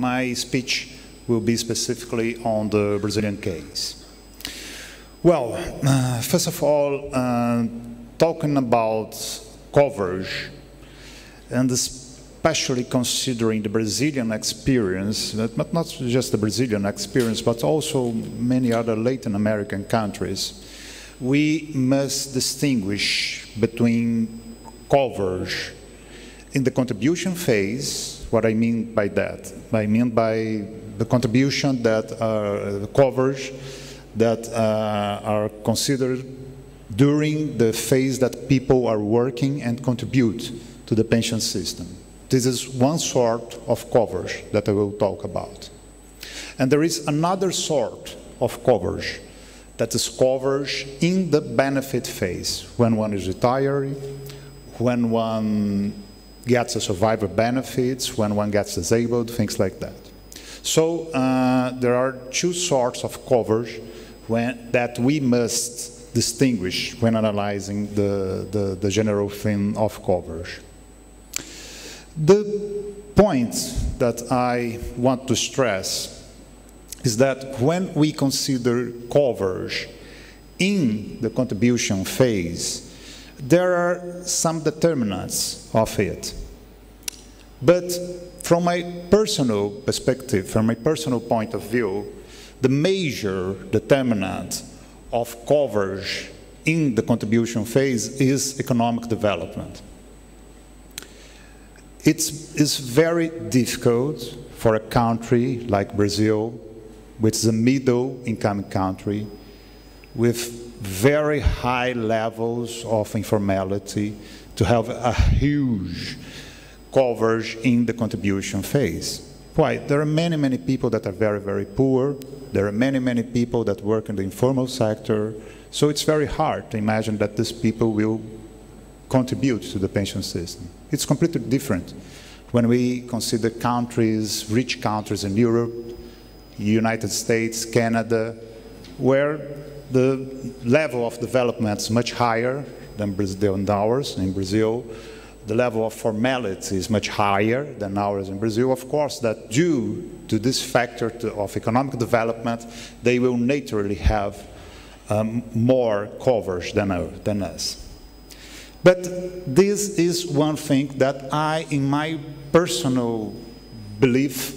My speech will be specifically on the Brazilian case. Well, first of all, talking about coverage, and especially considering the Brazilian experience, but not just the Brazilian experience, but also many other Latin American countries, we must distinguish between coverage in the contribution phase. What I mean by that? I mean by the contribution that the coverage that are considered during the phase that people are working and contribute to the pension system. This is one sort of coverage that I will talk about. And there is another sort of coverage that is coverage in the benefit phase, when one is retired, when one gets a survivor benefits, when one gets disabled, things like that. So there are two sorts of coverage that we must distinguish when analyzing the general theme of coverage. The point that I want to stress is that when we consider coverage in the contribution phase, there are some determinants of it. But from my personal perspective, from my personal point of view, the major determinant of coverage in the contribution phase is economic development. It's very difficult for a country like Brazil, which is a middle-income country, with very high levels of informality, to have a huge coverage in the contribution phase. Why? There are many, many people that are very, very poor. There are many, many people that work in the informal sector. So it's very hard to imagine that these people will contribute to the pension system. It's completely different when we consider countries, rich countries in Europe, United States, Canada, where the level of development is much higher than ours. In Brazil, the level of formality is much higher than ours in Brazil. Of course, that due to this factor of economic development, they will naturally have more coverage than us. But this is one thing that I, in my personal belief,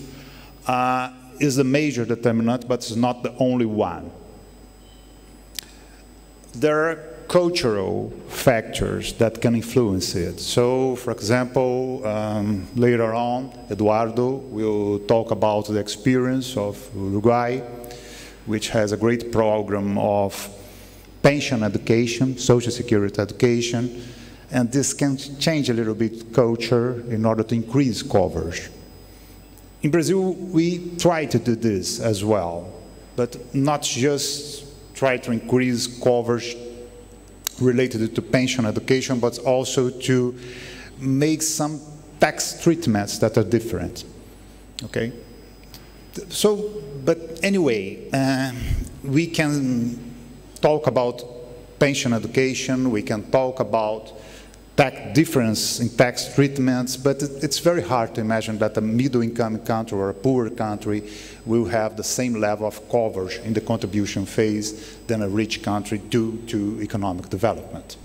is a major determinant, but it's not the only one. There are cultural factors that can influence it. So, for example, later on, Eduardo will talk about the experience of Uruguay, which has a great program of pension education, social security education, and this can change a little bit culture in order to increase coverage. In Brazil, we try to do this as well, but not just try to increase coverage related to pension education, but also to make some tax treatments that are different, okay? So, but anyway, we can talk about pension education, we can talk about tax difference in tax treatments, but it's very hard to imagine that a middle-income country or a poor country will have the same level of coverage in the contribution phase than a rich country due to economic development.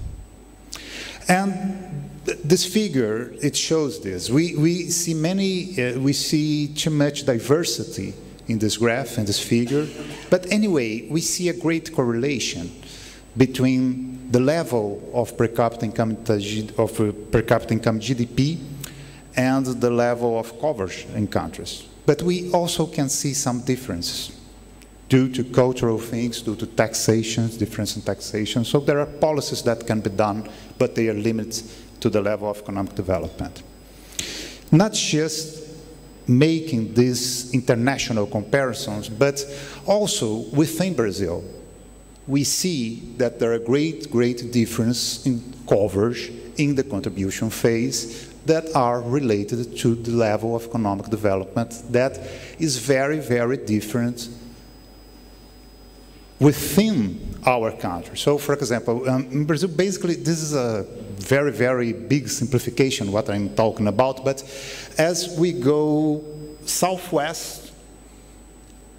And this figure, it shows this. We see too much diversity in this graph, in this figure, but anyway, we see a great correlation between the level of per capita income GDP and the level of coverage in countries. But we also can see some differences due to cultural things, due to taxation, difference in taxation. So there are policies that can be done, but they are limited to the level of economic development. Not just making these international comparisons, but also within Brazil. We see that there are great difference in coverage in the contribution phase that are related to the level of economic development that is very, very different within our country. So, for example, in Brazil, basically, this is a very, very big simplification what I'm talking about, but as we go southwest,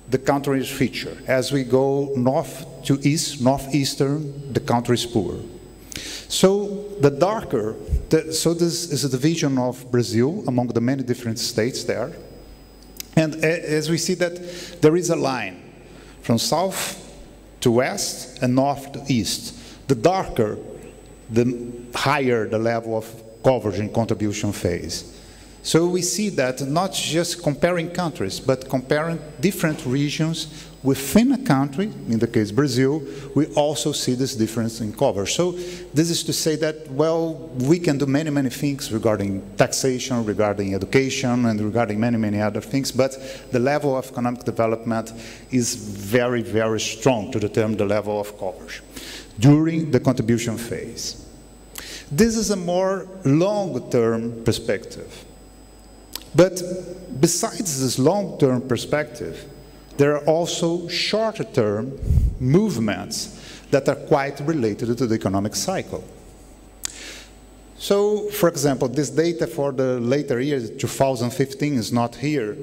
the country is richer. As we go north to east, northeastern, the country is poor. So the darker, so this is a division of Brazil among the many different states there. And as we see that there is a line from south to west and north to east. The darker, the higher the level of coverage in contribution phase. So we see that not just comparing countries, but comparing different regions within a country, in the case Brazil, we also see this difference in coverage. So this is to say that, well, we can do many, many things regarding taxation, regarding education, and regarding many, many other things, but the level of economic development is very, very strong to determine the level of coverage during the contribution phase. This is a more long-term perspective. But besides this long-term perspective, there are also shorter-term movements that are quite related to the economic cycle. So, for example, this data for the later years, 2015, is not here.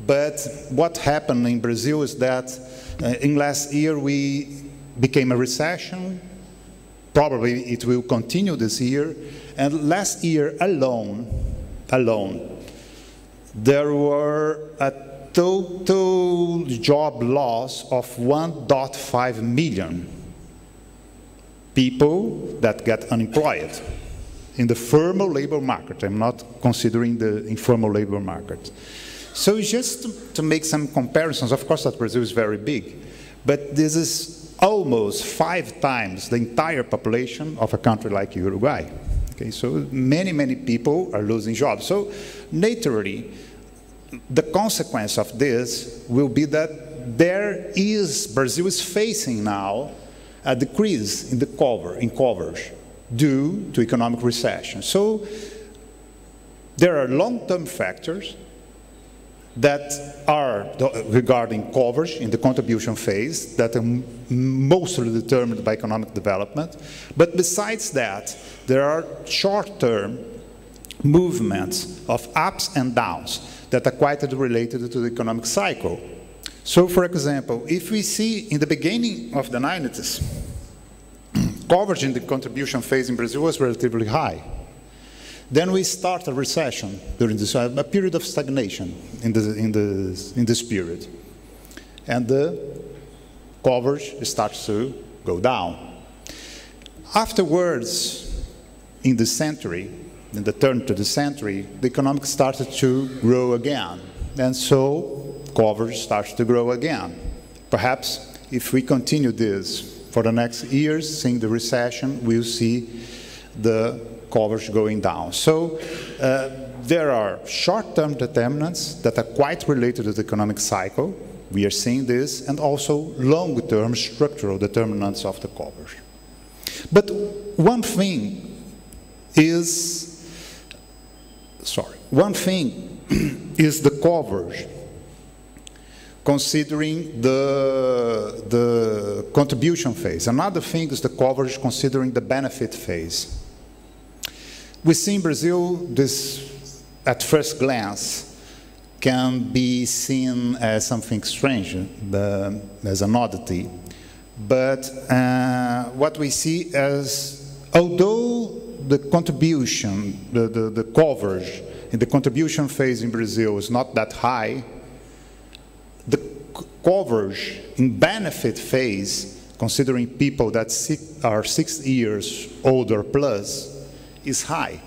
But what happened in Brazil is that in last year we became a recession. Probably it will continue this year. And last year alone, there were a total job loss of 1.5 million people that get unemployed in the formal labor market. I'm not considering the informal labor market. So just to make some comparisons, of course that Brazil is very big, but this is almost 5 times the entire population of a country like Uruguay. Okay, so many, many people are losing jobs. So naturally, the consequence of this will be that Brazil is facing now a decrease in the coverage due to economic recession. So there are long-term factors that are regarding coverage in the contribution phase that are mostly determined by economic development. But besides that, there are short-term movements of ups and downs that are quite related to the economic cycle. So, for example, if we see in the beginning of the 90s, coverage in the contribution phase in Brazil was relatively high. Then we start a recession during this, a period of stagnation in this period. And the coverage starts to go down. Afterwards, in the century, in the turn to the century, the economic started to grow again. And so coverage starts to grow again. Perhaps if we continue this for the next years, seeing the recession, we'll see the coverage going down. So there are short-term determinants that are quite related to the economic cycle. We are seeing this, and also long-term structural determinants of the coverage. But one thing is the coverage, considering the contribution phase. Another thing is the coverage considering the benefit phase. We see in Brazil this, at first glance, can be seen as something strange, as an oddity. But what we see as, although the contribution, the coverage in the contribution phase in Brazil is not that high, the coverage in benefit phase, considering people that are 6 years older plus, is high.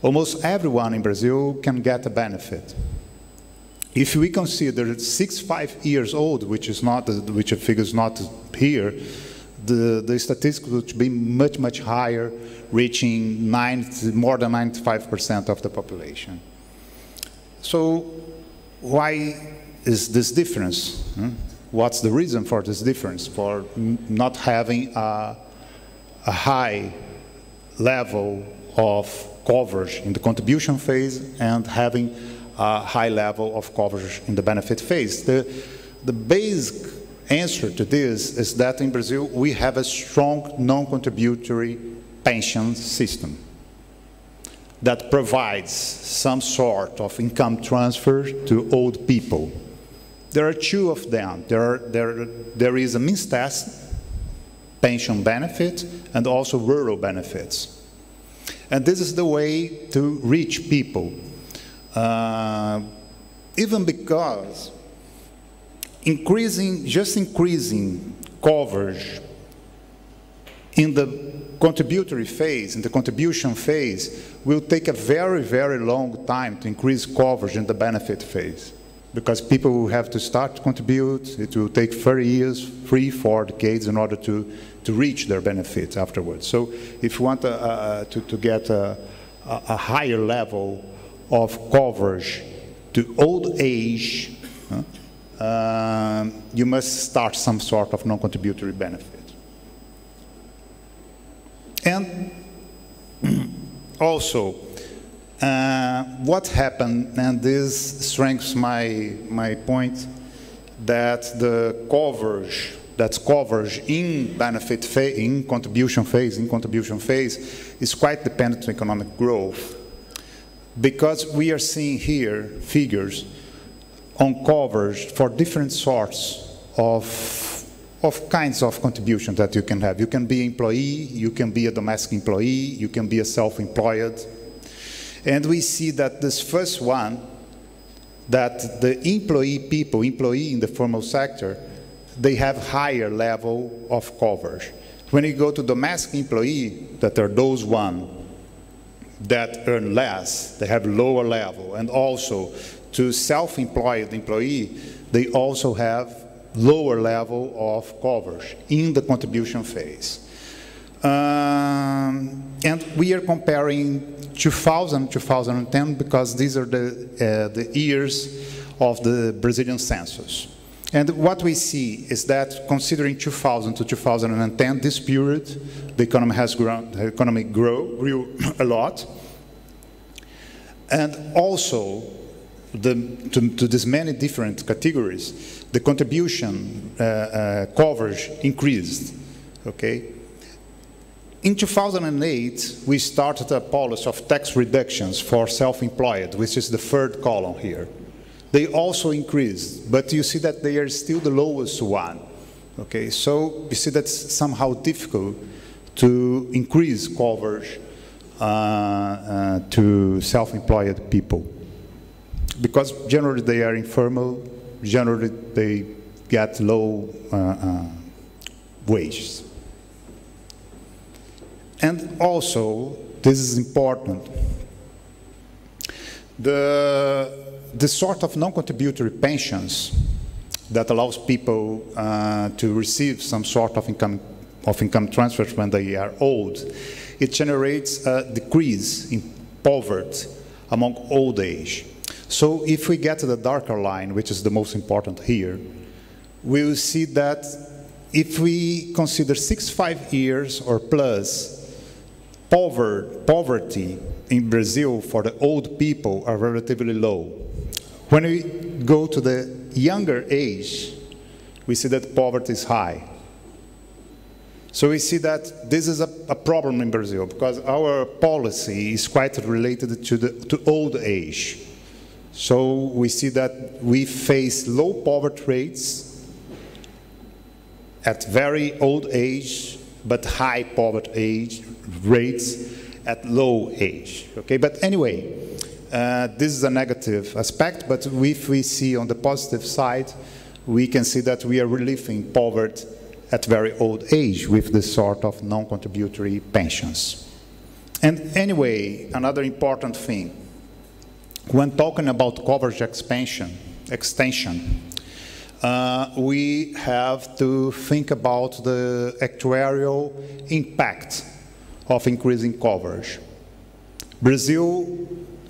Almost everyone in Brazil can get a benefit. If we consider 65 years old, which figure is not here, the statistics would be much, much higher, reaching more than 95% of the population. So why is this difference? What's the reason for this difference, for not having a high level of coverage in the contribution phase and having a high level of coverage in the benefit phase? The basic answer to this is that in Brazil we have a strong non-contributory pension system. that provides some sort of income transfer to old people. There are two of them. There is a means-test pension benefit and also rural benefits. And this is the way to reach people. Even because just increasing coverage in the contributory phase, in the contribution phase, will take a very, very long time to increase coverage in the benefit phase. Because people will have to start to contribute. It will take 30 years, 3-4 decades in order to reach their benefits afterwards. So if you want to get a higher level of coverage to old age, you must start some sort of non-contributory benefit. And also, what happened, and this strengthens my point, that the coverage, that's coverage in benefit phase, in contribution phase, is quite dependent on economic growth. Because we are seeing here figures on coverage for different sorts of kinds of contribution that you can have. You can be an employee, you can be a domestic employee, you can be a self-employed. And we see that this first one, that the employee in the formal sector, they have higher level of coverage. When you go to domestic employee, that are those ones that earn less, they have lower level. And also to self-employed employee, they also have lower level of coverage in the contribution phase. And we are comparing 2010 because these are the years of the Brazilian census. And what we see is that considering 2000 to 2010, this period, the economy has grown, the economy grew a lot. And also, to these many different categories, the contribution coverage increased, okay? In 2008, we started a policy of tax reductions for self-employed, which is the third column here. They also increased, but you see that they are still the lowest one, okay? So you see that's somehow difficult to increase coverage to self-employed people. Because generally they are informal, generally they get low wages. And also, this is important, the sort of non-contributory pensions that allows people to receive some sort of income transfers when they are old, it generates a decrease in poverty among old age. So if we get to the darker line, which is the most important here, we will see that if we consider 65 years or plus, poverty in Brazil for the old people are relatively low. When we go to the younger age, we see that poverty is high. So we see that this is a problem in Brazil because our policy is quite related to old age. So we see that we face low poverty rates at very old age, but high poverty rates at low age. Okay, but anyway, this is a negative aspect, but if we see on the positive side, we can see that we are relieving poverty at very old age with this sort of non-contributory pensions. And anyway, another important thing, when talking about coverage extension, we have to think about the actuarial impact of increasing coverage. Brazil,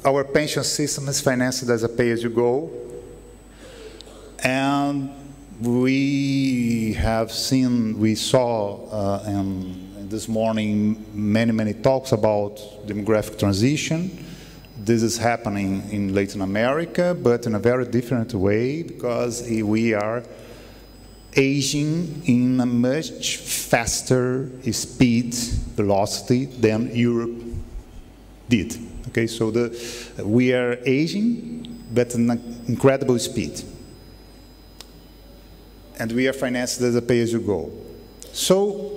our pension system is financed as a pay-as-you-go, and we saw this morning many talks about demographic transition. This is happening in Latin America, but in a very different way because we are aging in a much faster speed, velocity than Europe did. Okay, so we are aging, but at an incredible speed. And we are financed as a pay-as-you-go. So,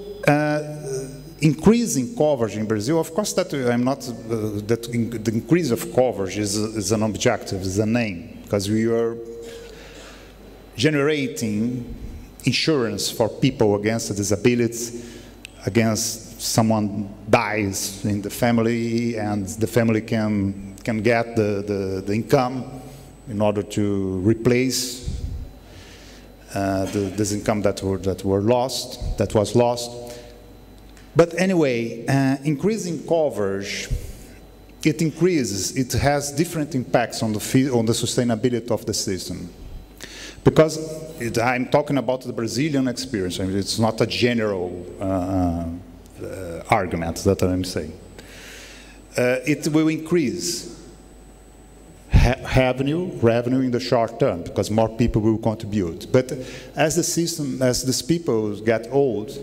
increasing coverage in Brazil, of course that I'm not, the increase of coverage is an objective, is an aim, because we are generating insurance for people against a disability, against someone dies in the family, and the family can get the income in order to replace this income that was lost. But anyway, increasing coverage, it has different impacts on the sustainability of the system. Because I'm talking about the Brazilian experience, I mean, it's not a general argument that I'm saying. It will increase revenue in the short term, because more people will contribute. But as these people get old,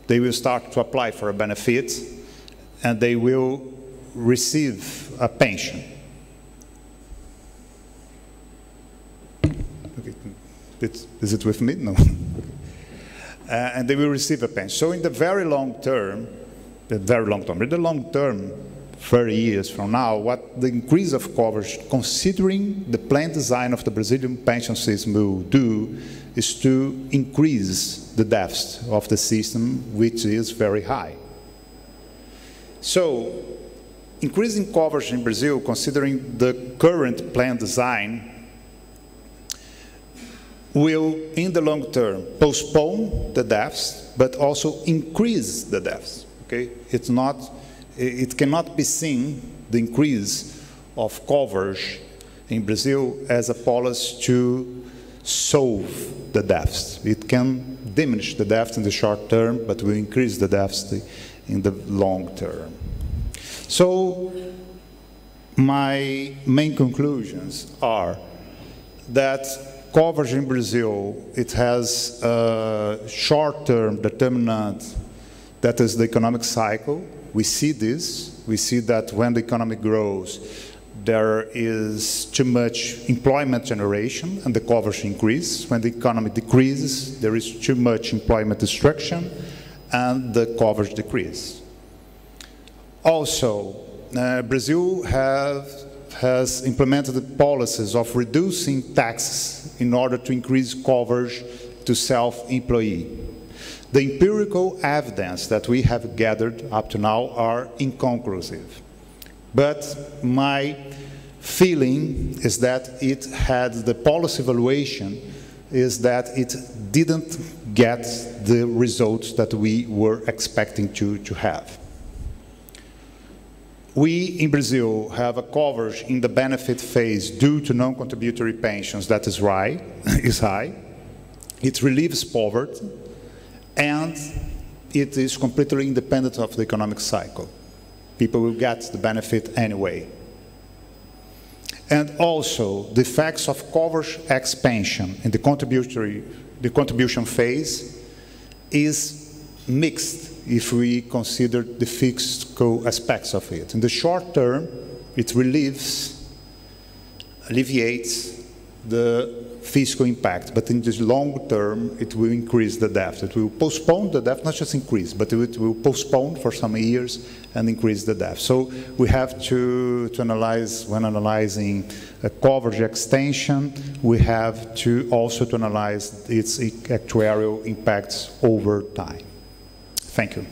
they will start to apply for a benefit, and they will receive a pension. Okay. Is it with me? No. And they will receive a pension. So in the very long term, in the long term, 30 years from now, what the increase of coverage, considering the plan design of the Brazilian pension system will do, is to increase the deficit of the system, which is very high. So, increasing coverage in Brazil, considering the current plan design, will, in the long term, postpone the deficit, but also increase the deficit. Okay? It cannot be seen, the increase of coverage in Brazil, as a policy to solve the deficit. It can diminish the deficit in the short term, but will increase the deficit in the long term. So, my main conclusions are that coverage in Brazil, it has a short-term determinant, that is the economic cycle. We see this. We see that when the economy grows, there is too much employment generation and the coverage increases. When the economy decreases, there is too much employment destruction and the coverage decreases. Also, Brazil has implemented the policies of reducing taxes in order to increase coverage to self-employee. The empirical evidence that we have gathered up to now are inconclusive. But my feeling is that it had, the policy evaluation is that it didn't get the results that we were expecting to have. We in Brazil have a coverage in the benefit phase due to non-contributory pensions that is high. It relieves poverty, and it is completely independent of the economic cycle. People will get the benefit anyway. And also, the effects of coverage expansion in the contribution phase is mixed if we consider the fiscal aspects of it. In the short term, it alleviates the fiscal impact, but in the long term, it will increase the deficit. It will postpone the deficit, not just increase, but it will postpone for some years and increase the deficit. So we have to analyze, when analyzing a coverage extension, we have to also analyze its actuarial impacts over time. Thank you.